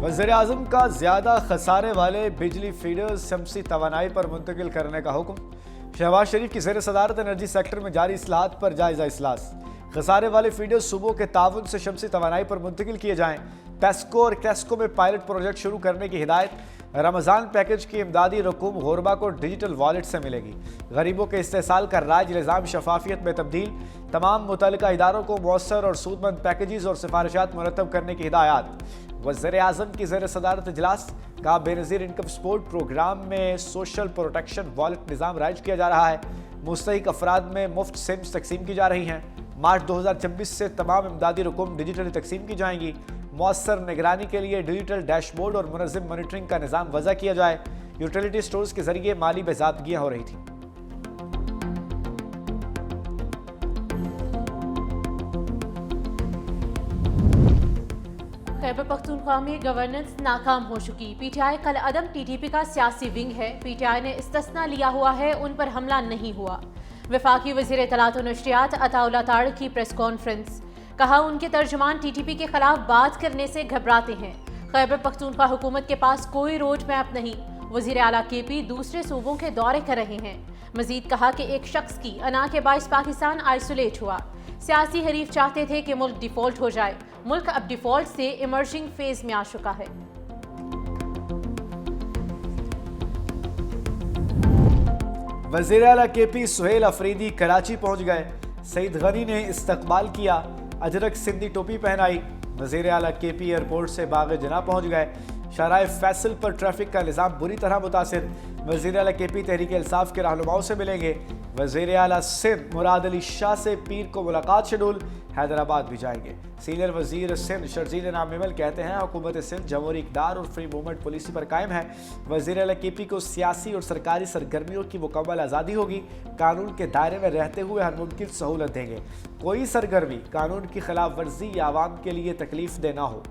वज़ीर-ए-आज़म का ज़्यादा खसारे वाले बिजली फीडर्स शमसी तवानाई पर मुंतकिल करने का हुक्म। शहबाज शरीफ की ज़ेर सदारत एनर्जी सेक्टर में जारी इस्लाहात पर जायजा इजलास। खसारे वाले फीडर्स सूबों के ताउन से शमसी तवानाई पर मुंतकिल किए जाएं। टेस्को और टेस्को में पायलट प्रोजेक्ट शुरू करने की हिदायत। रमज़ान पैकेज की इमदादी रकूम गुरबा को डिजिटल वॉलेट से मिलेगी। गरीबों के इस्तेसाल का राज निज़ाम शफाफियत में तब्दील। तमाम मुतल्लिका इदारों को मौसर और सूदमंद पैकेजेस और सिफारिशात मुरतब करने की हिदायत। वज़ीर-ए-आज़म की ज़ेर सदारत इजलास का बेनज़ीर इनकम सपोर्ट प्रोग्राम में सोशल प्रोटेक्शन वॉलेट निज़ाम राइज किया जा रहा है। मुस्तहिक अफराद में मुफ्त सिम्स तकसीम की जा रही हैं। मार्च 2026 से तमाम इमदादी रकूम डिजिटली तकसीम की जाएंगी। मौसर निगरानी के लिए डिजिटल डैशबोर्ड और मुनज़्ज़म मॉनिटरिंग का निज़ाम वज़ा किया जाए। यूटिलिटी स्टोर्स के जरिए माली बेज़ाबगियाँ हो रही थी। खैबर पख्तूनख्वा में गवर्नेंस नाकाम हो चुकी। पीटीआई कल अदम टीटीपी का सियासी विंग है। पीटीआई ने इस्तिस्ना लिया हुआ है, उन पर हमला नहीं हुआ। वफाकी वज़ीर इत्तलात और नशरियात अताउल्लाह ताड़ की प्रेस कॉन्फ्रेंस। कहा उनके तर्जुमान टीटीपी के खिलाफ बात करने से घबराते हैं। खैबर पख्तूनख्वा हुकूमत के पास कोई रोड मैप नहीं। वज़ीर आला केपी दूसरे सूबों के दौरे कर रहे हैं। मजीद कहा कि एक शख्स की अना के बाइस पाकिस्तान आइसोलेट हुआ। सियासी हरीफ चाहते थे कि मुल्क डिफॉल्ट हो जाए। मुल्क अब डिफॉल्ट से इमर्जिंग फेज में आ चुका है। वज़ीर आला केपी सुहेल अफरीदी कराची पहुंच गए। सईद गनी ने इस्तकबाल किया। अजरक सिंधी टोपी पहनाई। वज़ीर आला केपी एयरपोर्ट से बाग जना पहुंच गए। शाहराह फैसल पर ट्रैफिक का निज़ाम बुरी तरह मुतासिर। वज़ीर आला केपी तहरीक इंसाफ के रहनुमाओं से मिलेंगे। वज़ीर आला सिंध मुराद अली शाह से पीर को मुलाकात शेड्यूल। हैदराबाद भी जाएंगे। सीनियर वज़ीर सिंध शर्जील नामिमल कहते हैं हुकूमत सिंध जमहूरी इक़दार और फ्री मूवमेंट पॉलिसी पर कायम है। वज़ीर आला केपी को सियासी और सरकारी सरगर्मियों की मुकम्मल आज़ादी होगी। कानून के दायरे में रहते हुए हर मुमकिन सहूलत देंगे। कोई सरगर्मी कानून की खिलाफ वर्जी या आवाम के लिए तकलीफ दे ना हो।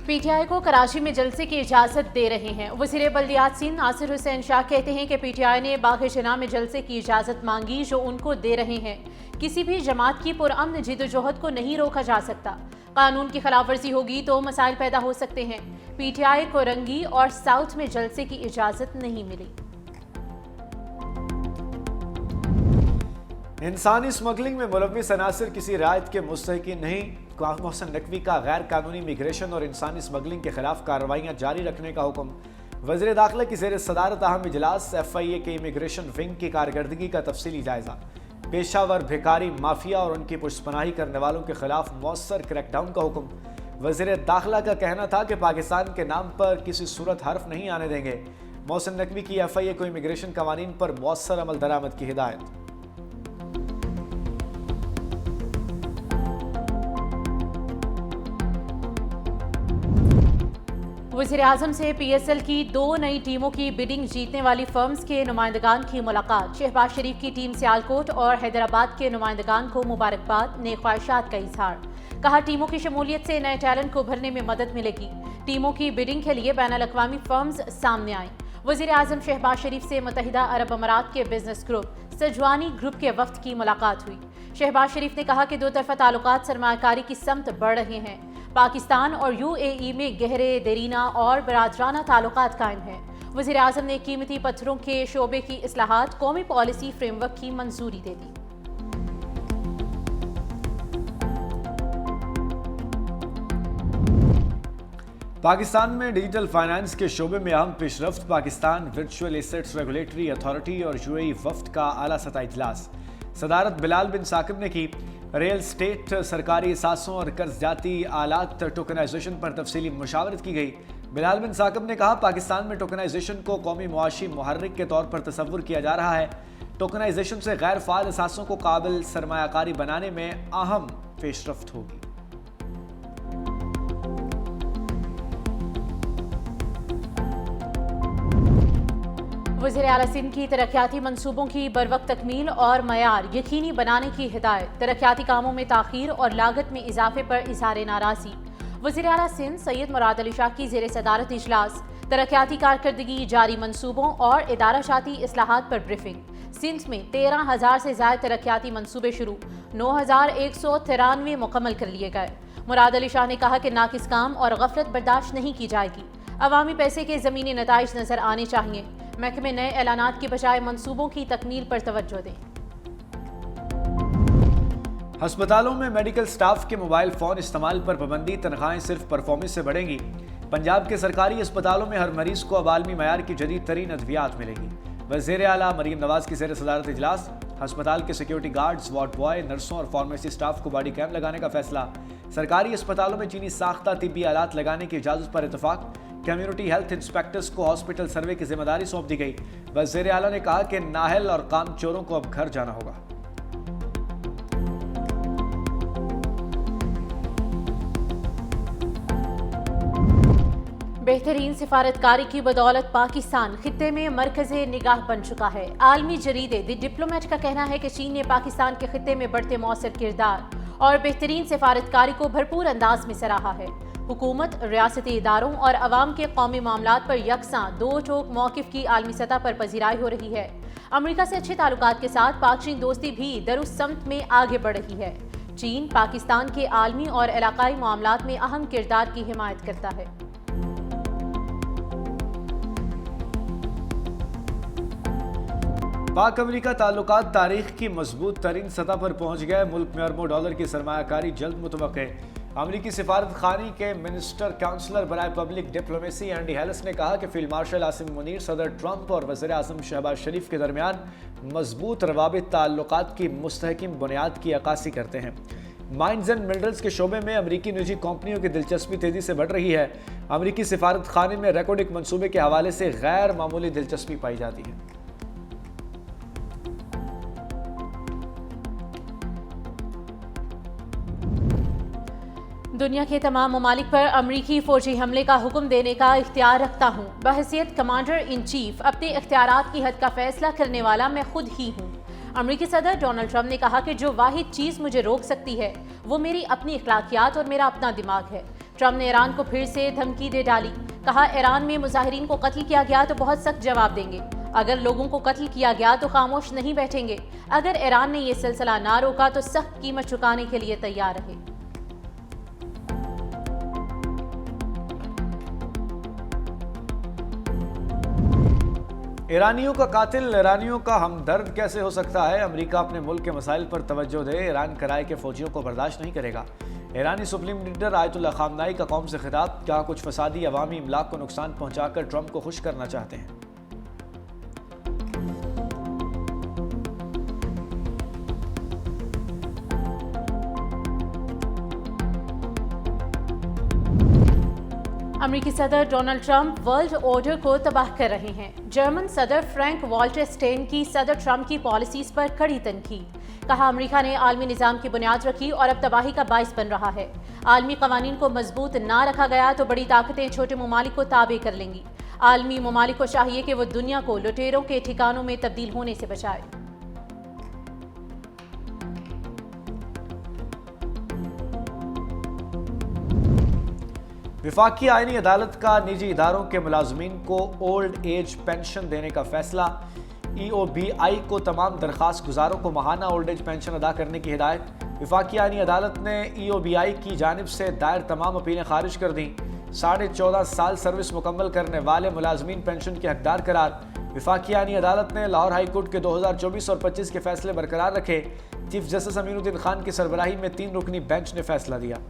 पीटीआई को कराची में जलसे की इजाजत दे रहे हैं। वज़ीर बल्दियात सिंध नासिर हुसैन शाह कहते हैं कि पीटीआई ने बाग जना में जलसे की इजाजत मांगी जो उनको दे रहे हैं। किसी भी जमात की पुरअमन जिद्दोजहद को नहीं रोका जा सकता। कानून की खिलाफ वर्जी होगी तो मसाइल पैदा हो सकते हैं। पीटीआई को रंगी और साउथ में जलसे की इजाजत नहीं मिली। इंसानी स्मगलिंग में मुलव्विस अनासिर किसी रायत के मुस्तहिकीन नहीं। मोहसिन नकवी का गैर कानूनी इमिग्रेशन और इंसानी स्मगलिंग के खिलाफ कार्रवाइयाँ जारी रखने का हुक्म। वज़ीर दाखिला की ज़ेर सदारत अहम इजलास। FIA के इमिग्रेशन विंग की कारकर्दगी का तफसीली जायजा। पेशावर भिखारी माफिया और उनकी पुष्पनाही करने वालों के खिलाफ मौसर क्रैकडाउन का हुक्म। वज़ीर दाखिला का कहना था कि पाकिस्तान के नाम पर किसी सूरत हर्फ नहीं आने देंगे। मोहसिन नकवी की FIA को इमिग्रेशन कवानीन पर मौसर अमल दरामद की हिदायत। वज़ीर-ए-आज़म से PSL की 2 नई टीमों की बिडिंग जीतने वाली फर्म्स के नुमाइंदगान की मुलाकात। शहबाज शरीफ की टीम सियालकोट और हैदराबाद के नुमाइंदगान को मुबारकबाद, नेक ख्वाहिशात का इजहार। कहा टीमों की शमूलियत से नए टैलेंट को भरने में मदद मिलेगी। टीमों की बिडिंग के लिए बैनुल-अक़वामी फर्म्स सामने आए। वज़ीर-ए-आज़म शहबाज शरीफ से मुत्तहिदा अरब अमारात के बिजनेस ग्रुप सजवानी ग्रुप के वफ्द की मुलाकात हुई। शहबाज शरीफ ने कहा कि दो तरफा ताल्लुकात सरमायाकारी की समत बढ़ रहे हैं। पाकिस्तान और UAE में गहरे, देरीना और बरादराना ताल्लुकात कायम हैं। वज़ीर-ए-आज़म ने कीमती पत्थरों के शोबे की इस्लाहात कौमी पॉलिसी फ्रेमवर्क की मंजूरी दे दी। पाकिस्तान में डिजिटल फाइनेंस के शोबे में अहम पेशरफ्त। Pakistan virtual assets regulatory authority और UAE वफ्द का आला सतह इजलास। सदारत बिलाल बिन साकिब ने की। रियल स्टेट, सरकारी असासों और कर्जजाती आलात टोकनाइजेशन पर तफसीली मुशावरत की गई। बिलाल बिन साकिब ने कहा पाकिस्तान में टोकनाइजेशन को कौमी मुआशी मुहर्रिक के तौर पर तस्वुर किया जा रहा है। टोकनाइजेशन से गैर फाल असासों को काबिल सरमायाकारी बनाने में अहम पेशरफ्त होगी। वज़ीर आला सिंध की तरक्याती मनसूबों की बरवक्त तकमील और मयार यकीनी बनाने की हिदायत। तरक्याती कामों में ताख़ीर और लागत में इजाफे पर इज़हार नाराज़गी। वज़ीर आला सिंध सैयद मुराद अली शाह की ज़ेर सदारत इजलास। तरक्याती कारकर्दगी, जारी मंसूबों और इदाराशाती इस्लाहात पर ब्रीफिंग। सिंध में 13,000 से ज्यादा तरक्याती मंसूबे शुरू, 9,193 मुकम्मल कर लिए गए। मुराद अली शाह ने कहा कि नाकिस काम और गफलत बर्दाश्त नहीं की जाएगी। अवामी पैसे के ज़मीनी नताइज नजर आने चाहिए। महकमे नए ऐलानात की बजाय मंसूबों की तकमील पर तवज्जो दें। अस्पतालों में मेडिकल स्टाफ के मोबाइल फोन इस्तेमाल पर पाबंदी, तनख्वाहें सिर्फ परफॉर्मेंस से बढ़ेंगी। पंजाब के सरकारी अस्पतालों में हर मरीज को अब आलमी मयार की जदीद तरीन अद्वियात मिलेगी। वज़ीर आला मरीम नवाज की ज़ेर सदारत इजलास। अस्पताल के सिक्योरिटी गार्ड्स, वार्ड बॉय, नर्सों और फार्मेसी स्टाफ को बॉडी कैम लगाने का फैसला। सरकारी अस्पतालों में चीनी साख्ता तिब्बी आलात लगाने की इजाज़त पर इतफाक। कम्युनिटी हेल्थ इंस्पेक्टर्स को हॉस्पिटल सर्वे की जिम्मेदारी सौंप दी गई। वज़ीर आला ने कहा कि नाहल और काम चोरों को अब घर जाना होगा। बेहतरीन सिफारतकारी की बदौलत पाकिस्तान खित्ते में मरकज़े निगाह बन चुका है। आलमी जरीदे द डिप्लोमेट का कहना है कि चीन ने पाकिस्तान के खित्ते में बढ़ते मौसर किरदार और बेहतरीन सिफारतकारी को भरपूर अंदाज में सराहा है। हुकूमत, रियासती इदारों और अवाम के कौमी मामलात पर यकसां दो टोक मौक़िफ़ की आलमी सतह पर पजीराई हो रही है। अमरीका से अच्छे ताल्लुकात के साथ पाक चीन दोस्ती भी दरुस्त समत में आगे बढ़ रही है। चीन पाकिस्तान के आलमी और इलाकाई मामलात में अहम किरदार की हिमायत करता है। पाक अमरीका ताल्लुकात तारीख की मजबूत तरीन सतह पर पहुंच गए। मुल्क में अरबों डॉलर की सरमायाकारी जल्द मुतवक्के। अमरीकी सिफारत खानी के मिनिस्टर काउंसलर बराए पब्लिक डिप्लोमेसी एंडी हेलिस ने कहा कि फील्ड मार्शल आसिम मुनीर सदर ट्रंप और वज़ीर आज़म शहबाज शरीफ के दरमियान मजबूत रवाबित ताल्लुकात की मुस्तहकिम बुनियाद की अक्कासी करते हैं। माइंस एंड मिनरल्स के शोबे में अमरीकी निजी कंपनियों की दिलचस्पी तेजी से बढ़ रही है। अमरीकी सिफारत खाने में रिकॉर्डिक मनसूबे के हवाले से गैर मामूली दिलचस्पी पाई जाती है। दुनिया के तमाम ममालिक पर अमरीकी फौजी हमले का हुक्म देने का इख्तियार रखता हूँ। बहैसियत कमांडर इन चीफ अपने इख्तियारात की हद का फैसला करने वाला मैं खुद ही हूँ। अमरीकी सदर डोनाल्ड ट्रंप ने कहा कि जो वाहिद चीज़ मुझे रोक सकती है वो मेरी अपनी अखलाकियात और मेरा अपना दिमाग है। ट्रंप ने ईरान को फिर से धमकी दे डाली। कहा, ईरान में मुजाहिरीन को कत्ल किया गया तो बहुत सख्त जवाब देंगे। अगर लोगों को कत्ल किया गया तो खामोश नहीं बैठेंगे। अगर ईरान ने यह सिलसिला ना रोका तो सख्त कीमत चुकाने के लिए तैयार रहे। ईरानियों का कातिल ईरानियों का हमदर्द कैसे हो सकता है? अमेरिका अपने मुल्क के मसाइल पर तवज्जो दे। ईरान कराए के फौजियों को बर्दाश्त नहीं करेगा। ईरानी सुप्रीम लीडर आयतुल्लाह खामनाई का कौम से खिताब। क्या कुछ फसादी अवामी इमलाक को नुकसान पहुंचाकर ट्रंप को खुश करना चाहते हैं? अमेरिकी सदर डोनाल्ड ट्रंप वर्ल्ड ऑर्डर को तबाह कर रहे हैं। जर्मन सदर फ्रैंक वॉल्टर स्टेन की सदर ट्रंप की पॉलिसीज पर कड़ी तनकीद। कहा, अमेरिका ने आलमी निज़ाम की बुनियाद रखी और अब तबाही का बाइस बन रहा है। आलमी कवानीन को मजबूत ना रखा गया तो बड़ी ताकतें छोटे ममालिक को ताबे कर लेंगी। आलमी ममालिक को चाहिए कि वो दुनिया को लुटेरों के ठिकानों में तब्दील होने से बचाए। विफाकी आईनी अदालत का निजी इदारों के मुलाजमीन को ओल्ड एज पेंशन देने का फैसला। EOBI को तमाम दरख्वास्त गुजारों को माहाना ओल्ड एज पेंशन अदा करने की हिदायत। विफाकी आईनी अदालत ने EOBI की जानिब से दायर तमाम अपीलें खारिज कर दी। 14.5 साल सर्विस मुकम्मल करने वाले मुलाजमीन पेंशन के हकदार करार। विफाकी आईनी अदालत ने लाहौर हाई कोर्ट के 2024 और 25 के फैसले बरकरार रखे। चीफ जस्टिस अमीनुद्दीन खान की सरबराही में 3 रुकनी बेंच ने फैसला दिया।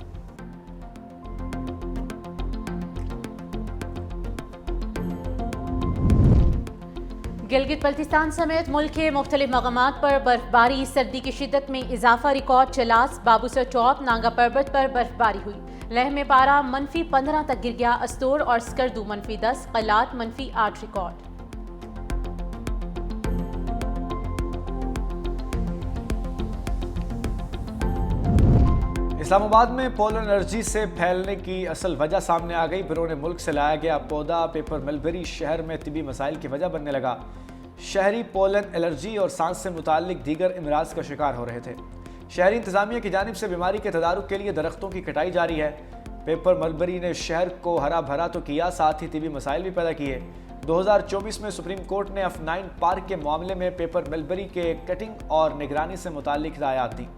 गिलगित बल्तिस्तान समेत मुल्क के मुख्तलिफ मकामात पर बर्फबारी, सर्दी की शिद्दत में इजाफा रिकॉर्ड। चलास, बाबूसर टॉप, नांगा पर्वत पर बर्फबारी हुई। लेह में पारा -15 तक गिर गया। अस्तोर और स्कर्दू -10, कलात -8 रिकॉर्ड। इस्लामाबाद में पोलन एलर्जी से फैलने की असल वजह सामने आ गई। बिरोने मुल्क से लाया गया पौधा पेपर मलबेरी शहर में तिबी मसाइल की वजह बनने लगा। शहरी पोलन एलर्जी और सांस से मुताल्लिक दीगर इमराज का शिकार हो रहे थे। शहरी इंतजामिया की जानिब से बीमारी के तदारुक के लिए दरख्तों की कटाई जारी है। पेपर मलबरी ने शहर को हरा भरा तो किया, साथ ही तीवी मसाइल भी पैदा किए। 2024 में सुप्रीम कोर्ट ने F9 पार्क के मामले में पेपर मलबरी के कटिंग और निगरानी से मुताल्लिक हिदायत दी।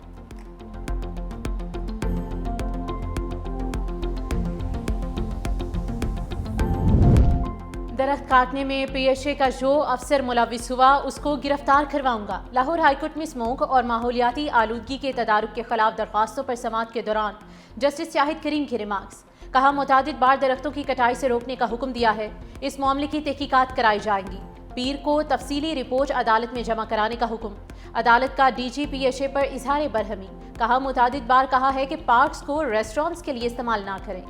दरख्त काटने में पीएचए का जो अफसर मुलविस हुआ उसको गिरफ्तार करवाऊंगा। लाहौर हाईकोर्ट में स्मोक और माहौलियाती आलूदगी के तदारुक के खिलाफ दरख्वास्तों पर समाअत के दौरान जस्टिस शाहिद करीम के रिमार्क्स। कहा, मुतादिद बार दरख्तों की कटाई से रोकने का हुक्म दिया है, इस मामले की तहकीकात कराई जाएंगी। पीर को तफसीली रिपोर्ट अदालत में जमा कराने का हुक्म। अदालत का डीजी पीएचए पर इजहार बरहमी। कहा, मुतादिद बार कहा है कि पार्क्स को रेस्टोरेंट्स के लिए इस्तेमाल ना करें।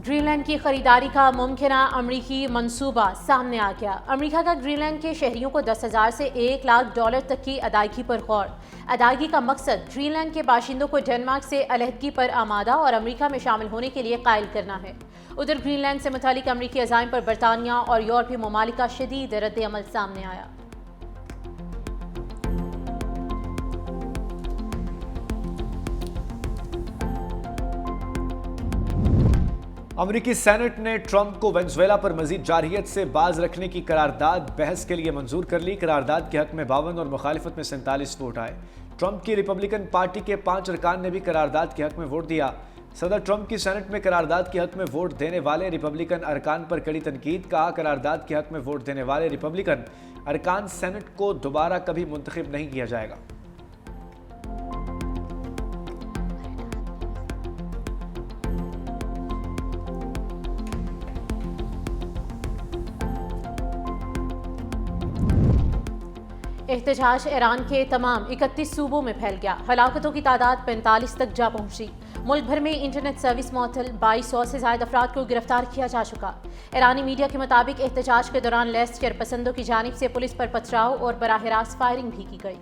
ग्रीनलैंड की खरीदारी का मुमकिना अमरीकी मंसूबा सामने आ गया। अमरीका का ग्रीनलैंड के शहरियों को 10,000 से $1 लाख तक की अदायगी पर गौर। अदायगी का मकसद ग्रीनलैंड के बाशिंदों को डेनमार्क से अलहदगी पर आमादा और अमरीका में शामिल होने के लिए कायल करना है। उधर ग्रीनलैंड से मुतालिक अमरीकी अज़ाइम पर बरतानिया और यूरोपीय ममालिक का शदीद रद्द अमल सामने आया। अमरीकी सेनेट ने ट्रंप को वेनेजुएला पर मजीद जारहियत से बाज रखने की करारदाद बहस के लिए मंजूर कर ली। करारदाद के हक में 52 और मुखालिफत में 47 वोट आए। ट्रंप की रिपब्लिकन पार्टी के 5 अरकान ने भी करारदाद के हक में वोट दिया। सदर ट्रंप की सेनेट में करारदाद के हक में वोट देने वाले रिपब्लिकन अरकान पर कड़ी तनकीद। कहा, करारदाद के हक में वोट देने वाले रिपब्लिकन अरकान सेनेट को दोबारा कभी मुंतखब नहीं किया जाएगा। एहतजाज ईरान के तमाम 31 सूबों में फैल गया। हलाकतों की तादाद 45 तक जा पहुंची। मुल्क भर में इंटरनेट सर्विस मअतल, 2200 से ज्यादा अफराद को गिरफ्तार किया जा चुका। ईरानी मीडिया के मुताबिक एहतजाज के दौरान लैस शरपसंदों की जानिब से पुलिस पर पथराव और बराह रास्त फायरिंग भी की गई।